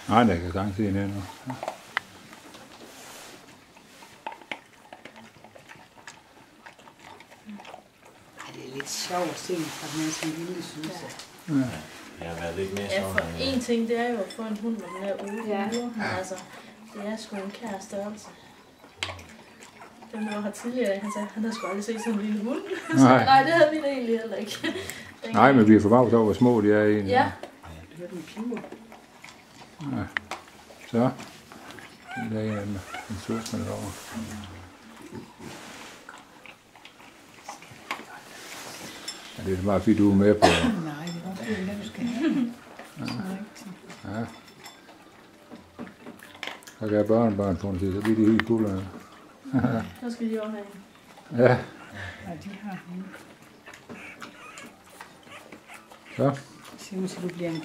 Nej, der kan sagtens se en endnu. Ja. Det er lidt sjovt at se, at man som lille synes. Ja. Jeg har været lidt mere Ja, for en ting, det er jo at få en hund, når den er ude. Ja. Men altså, det er sgu en kær størrelse. Den der var her tidligere, han sagde, han havde sgu aldrig set sådan en lille hund. Nej. Nej, det havde vi da egentlig heller ikke. Nej, men vi er forbavset over, hvor små de er egentlig. Ja. Det er den piver. Ja. Så. Der er en af dem. En søsmand derovre. Ja, det er bare fordi, du er med på. Nej, det er også det, du skal have. Ja. Så kan jeg børnebørn på den, så bliver de helt fulde. Så skal de også have en. Ja. Ja, de har hende. Så. Det ser ud til, at du bliver en